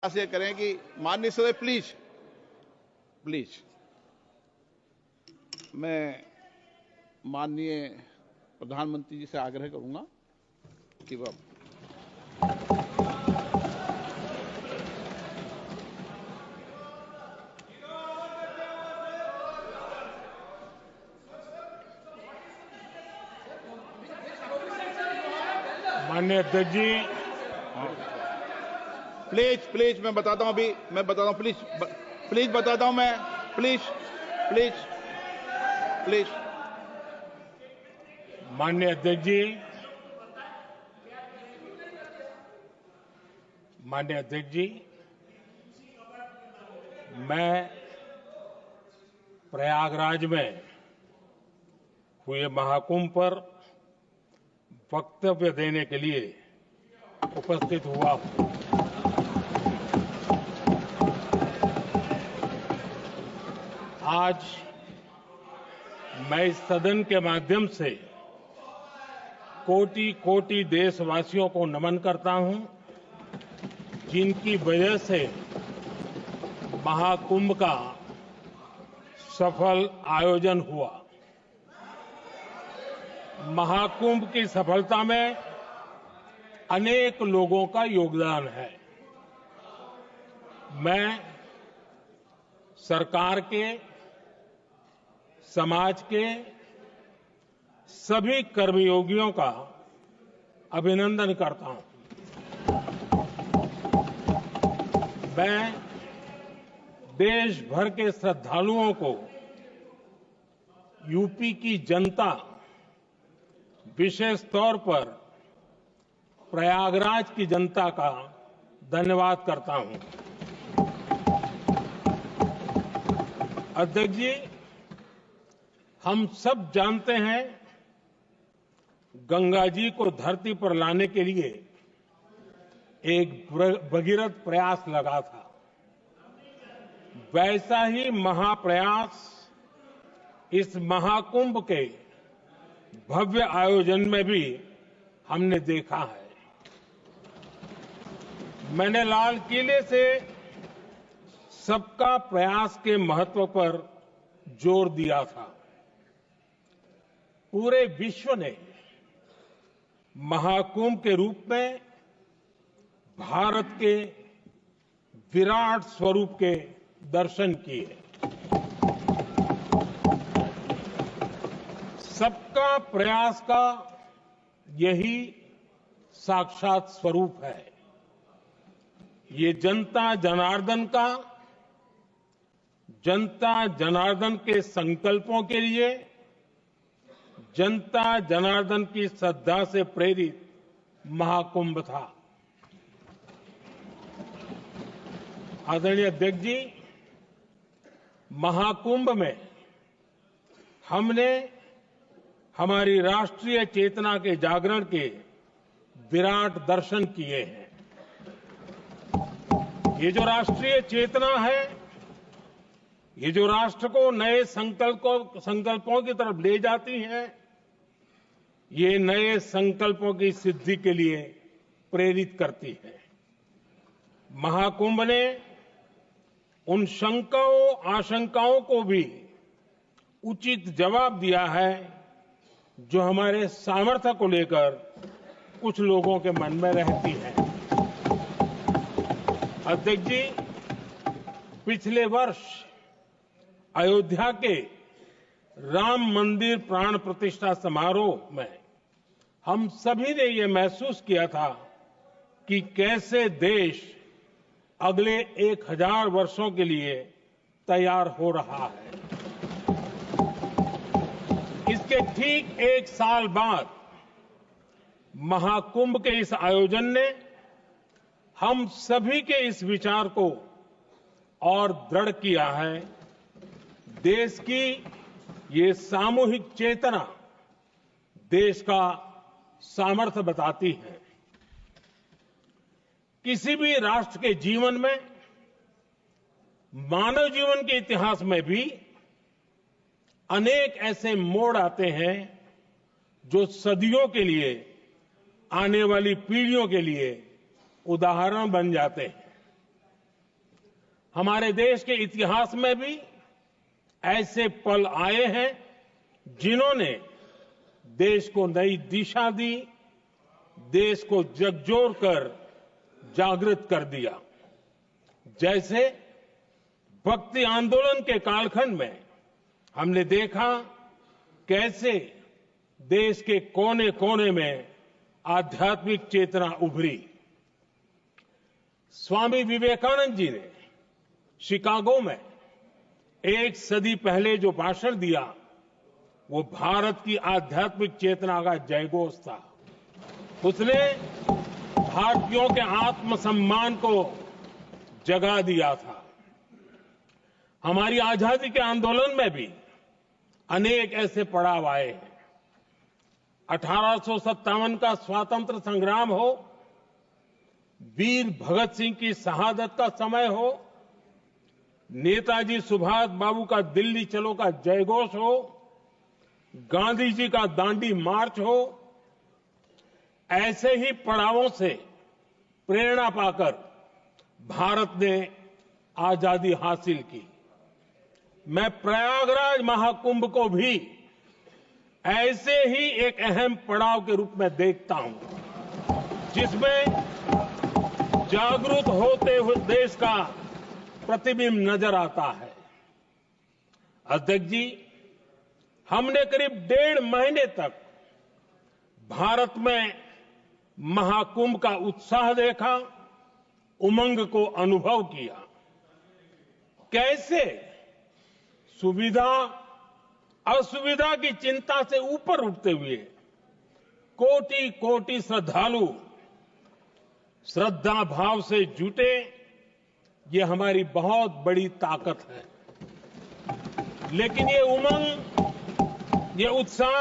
से करें कि माननीय सदस्य प्लीज प्लीज मैं माननीय प्रधानमंत्री जी से आग्रह करूंगा कि वह माननीय अध्यक्ष जी, प्लीज प्लीज मैं बताता हूं, अभी मैं बताता हूं, प्लीज प्लीज बताता हूं मैं, प्लीज प्लीज प्लीज माननीय अध्यक्ष जी, माननीय अध्यक्ष जी, मैं प्रयागराज में हुए महाकुंभ पर वक्तव्य देने के लिए उपस्थित हुआ हूं। आज मैं इस सदन के माध्यम से कोटि कोटि देशवासियों को नमन करता हूं, जिनकी वजह से महाकुंभ का सफल आयोजन हुआ। महाकुंभ की सफलता में अनेक लोगों का योगदान है। मैं सरकार के, समाज के सभी कर्मयोगियों का अभिनंदन करता हूं। मैं देश भर के श्रद्धालुओं को, यूपी की जनता, विशेष तौर पर प्रयागराज की जनता का धन्यवाद करता हूं। अध्यक्ष जी, हम सब जानते हैं गंगा जी को धरती पर लाने के लिए एक भगीरथ प्रयास लगा था। वैसा ही महाप्रयास इस महाकुंभ के भव्य आयोजन में भी हमने देखा है। मैंने लाल किले से सबका प्रयास के महत्व पर जोर दिया था। पूरे विश्व ने महाकुंभ के रूप में भारत के विराट स्वरूप के दर्शन किए। सबका प्रयास का यही साक्षात स्वरूप है। ये जनता जनार्दन के संकल्पों के लिए, जनता जनार्दन की श्रद्धा से प्रेरित महाकुंभ था। आदरणीय अध्यक्ष जी, महाकुंभ में हमने हमारी राष्ट्रीय चेतना के जागरण के विराट दर्शन किए हैं। ये जो राष्ट्रीय चेतना है, ये जो राष्ट्र को नए संकल्पों की तरफ ले जाती है, ये नए संकल्पों की सिद्धि के लिए प्रेरित करती है। महाकुंभ ने उन शंकाओं आशंकाओं को भी उचित जवाब दिया है जो हमारे सामर्थ्य को लेकर कुछ लोगों के मन में रहती है। अध्यक्ष जी, पिछले वर्ष अयोध्या के राम मंदिर प्राण प्रतिष्ठा समारोह में हम सभी ने ये महसूस किया था कि कैसे देश अगले 1000 वर्षों के लिए तैयार हो रहा है। इसके ठीक 1 साल बाद महाकुंभ के इस आयोजन ने हम सभी के इस विचार को और दृढ़ किया है। देश की ये सामूहिक चेतना देश का सामर्थ्य बताती है। किसी भी राष्ट्र के जीवन में, मानव जीवन के इतिहास में भी अनेक ऐसे मोड़ आते हैं जो सदियों के लिए, आने वाली पीढ़ियों के लिए उदाहरण बन जाते हैं। हमारे देश के इतिहास में भी ऐसे पल आए हैं जिन्होंने देश को नई दिशा दी, देश को झकझोर कर जागृत कर दिया। जैसे भक्ति आंदोलन के कालखंड में हमने देखा कैसे देश के कोने कोने में आध्यात्मिक चेतना उभरी। स्वामी विवेकानंद जी ने शिकागो में एक सदी पहले जो भाषण दिया वो भारत की आध्यात्मिक चेतना का जयघोष था। उसने भारतीयों के आत्मसम्मान को जगा दिया था। हमारी आजादी के आंदोलन में भी अनेक ऐसे पड़ाव आए हैं। 1857 का स्वातंत्र संग्राम हो, वीर भगत सिंह की शहादत का समय हो, नेताजी सुभाष बाबू का दिल्ली चलो का जयघोष हो, गांधी जी का दांडी मार्च हो, ऐसे ही पड़ावों से प्रेरणा पाकर भारत ने आजादी हासिल की। मैं प्रयागराज महाकुंभ को भी ऐसे ही एक अहम पड़ाव के रूप में देखता हूं, जिसमें जागरूक होते हुए देश का प्रतिबिंब नजर आता है। अध्यक्ष जी, हमने करीब 1.5 महीने तक भारत में महाकुंभ का उत्साह देखा, उमंग को अनुभव किया। कैसे सुविधा असुविधा की चिंता से ऊपर उठते हुए कोटि कोटि श्रद्धालु श्रद्धा भाव से जुटे, ये हमारी बहुत बड़ी ताकत है। लेकिन ये उमंग, ये उत्साह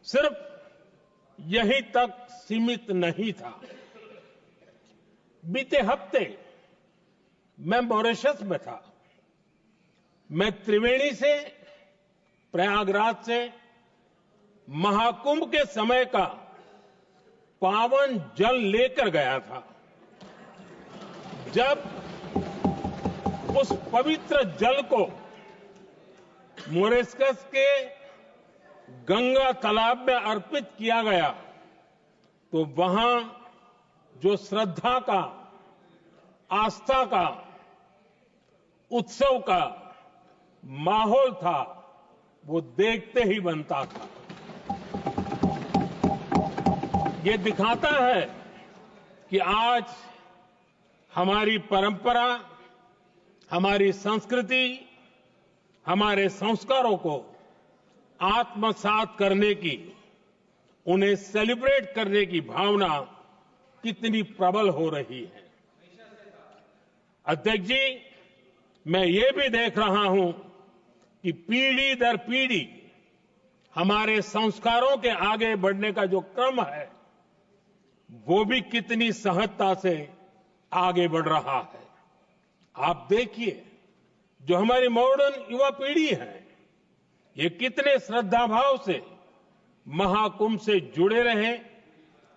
सिर्फ यहीं तक सीमित नहीं था। बीते हफ्ते मैं मॉरिशस में था। मैं त्रिवेणी से, प्रयागराज से महाकुंभ के समय का पावन जल लेकर गया था। जब उस पवित्र जल को मॉरिशस के गंगा तालाब में अर्पित किया गया तो वहां जो श्रद्धा का, आस्था का, उत्सव का माहौल था वो देखते ही बनता था। ये दिखाता है कि आज हमारी परंपरा, हमारी संस्कृति, हमारे संस्कारों को आत्मसात करने की, उन्हें सेलिब्रेट करने की भावना कितनी प्रबल हो रही है। अध्यक्ष जी, मैं ये भी देख रहा हूं कि पीढ़ी दर पीढ़ी हमारे संस्कारों के आगे बढ़ने का जो क्रम है वो भी कितनी सहजता से आगे बढ़ रहा है। आप देखिए, जो हमारी मॉडर्न युवा पीढ़ी है ये कितने श्रद्धा भाव से महाकुंभ से जुड़े रहे,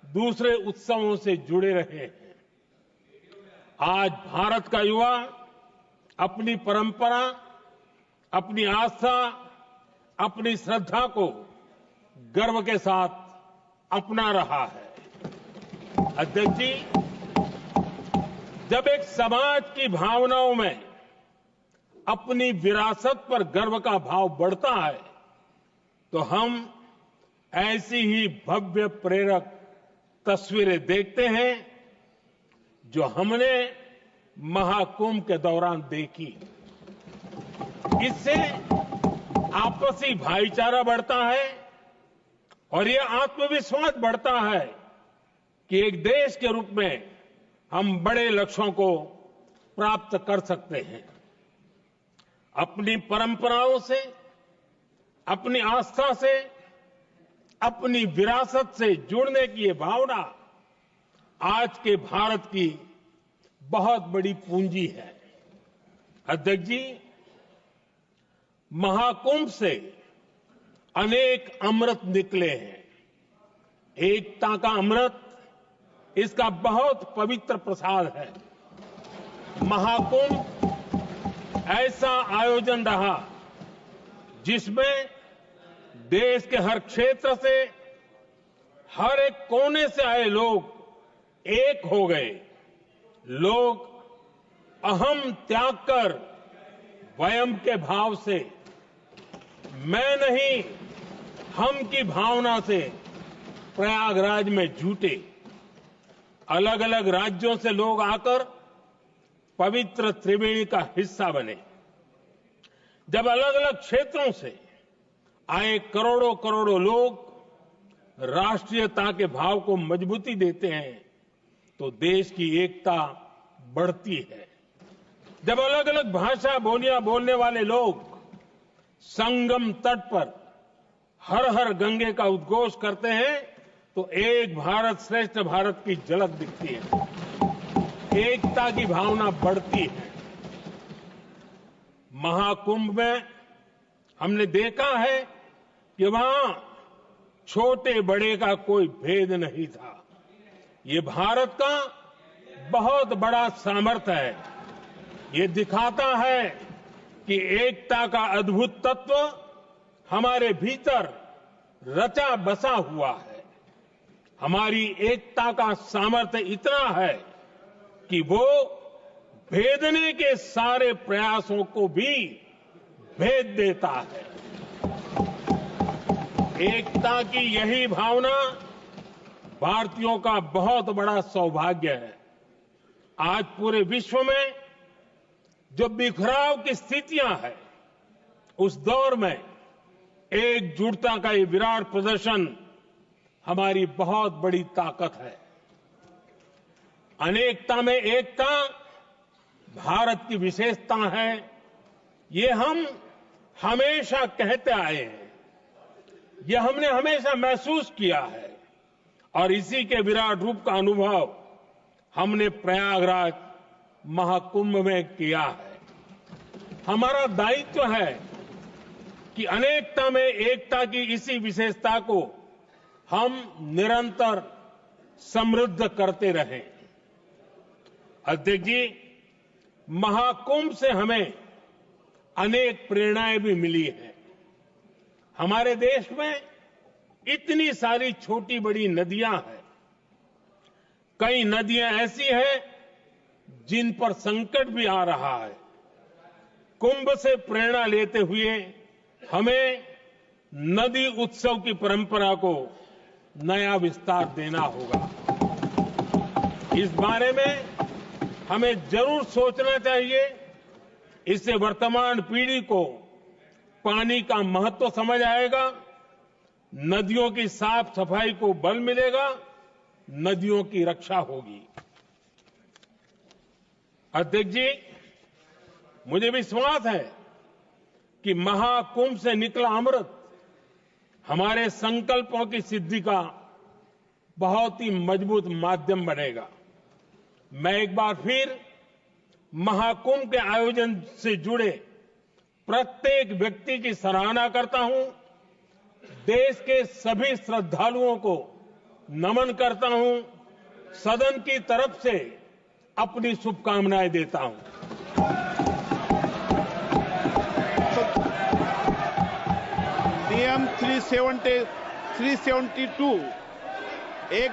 दूसरे उत्सवों से जुड़े रहे हैं। आज भारत का युवा अपनी परंपरा, अपनी आस्था, अपनी श्रद्धा को गर्व के साथ अपना रहा है। अध्यक्ष जी, जब एक समाज की भावनाओं में अपनी विरासत पर गर्व का भाव बढ़ता है तो हम ऐसी ही भव्य प्रेरक तस्वीरें देखते हैं जो हमने महाकुंभ के दौरान देखी। इससे आपसी भाईचारा बढ़ता है और ये आत्मविश्वास बढ़ता है कि एक देश के रूप में हम बड़े लक्ष्यों को प्राप्त कर सकते हैं। अपनी परंपराओं से, अपनी आस्था से, अपनी विरासत से जुड़ने की ये भावना आज के भारत की बहुत बड़ी पूंजी है। अध्यक्ष जी, महाकुंभ से अनेक अमृत निकले हैं। एकता का अमृत इसका बहुत पवित्र प्रसाद है। महाकुंभ ऐसा आयोजन रहा जिसमें देश के हर क्षेत्र से, हर एक कोने से आए लोग एक हो गए। लोग अहम त्याग कर वयम के भाव से, मैं नहीं हम की भावना से प्रयागराज में जुटे। अलग अलग राज्यों से लोग आकर पवित्र त्रिवेणी का हिस्सा बने। जब अलग अलग क्षेत्रों से आए करोड़ों करोड़ों लोग राष्ट्रीयता के भाव को मजबूती देते हैं तो देश की एकता बढ़ती है। जब अलग अलग भाषा बोलियां बोलने वाले लोग संगम तट पर हर हर गंगे का उद्घोष करते हैं तो एक भारत श्रेष्ठ भारत की झलक दिखती है, एकता की भावना बढ़ती है। महाकुंभ में हमने देखा है कि वहां छोटे बड़े का कोई भेद नहीं था। ये भारत का बहुत बड़ा सामर्थ्य है। ये दिखाता है कि एकता का अद्भुत तत्व हमारे भीतर रचा बसा हुआ है। हमारी एकता का सामर्थ्य इतना है कि वो भेदने के सारे प्रयासों को भी भेद देता है। एकता की यही भावना भारतीयों का बहुत बड़ा सौभाग्य है। आज पूरे विश्व में जो बिखराव की स्थितियां हैं, उस दौर में एकजुटता का ये विराट प्रदर्शन हमारी बहुत बड़ी ताकत है। अनेकता में एकता भारत की विशेषता है, ये हम हमेशा कहते आए हैं, यह हमने हमेशा महसूस किया है और इसी के विराट रूप का अनुभव हमने प्रयागराज महाकुंभ में किया है। हमारा दायित्व है कि अनेकता में एकता की इसी विशेषता को हम निरंतर समृद्ध करते रहें। अध्यक्ष जी, महाकुंभ से हमें अनेक प्रेरणाएं भी मिली हैं। हमारे देश में इतनी सारी छोटी बड़ी नदियां हैं। कई नदियां ऐसी हैं जिन पर संकट भी आ रहा है। कुंभ से प्रेरणा लेते हुए हमें नदी उत्सव की परंपरा को नया विस्तार देना होगा। इस बारे में हमें जरूर सोचना चाहिए। इससे वर्तमान पीढ़ी को पानी का महत्व समझ आएगा, नदियों की साफ सफाई को बल मिलेगा, नदियों की रक्षा होगी। अध्यक्ष जी, मुझे विश्वास है कि महाकुंभ से निकला अमृत हमारे संकल्पों की सिद्धि का बहुत ही मजबूत माध्यम बनेगा। मैं एक बार फिर महाकुंभ के आयोजन से जुड़े प्रत्येक व्यक्ति की सराहना करता हूं। देश के सभी श्रद्धालुओं को नमन करता हूं। सदन की तरफ से अपनी शुभकामनाएं देता हूं। नियम 372 एक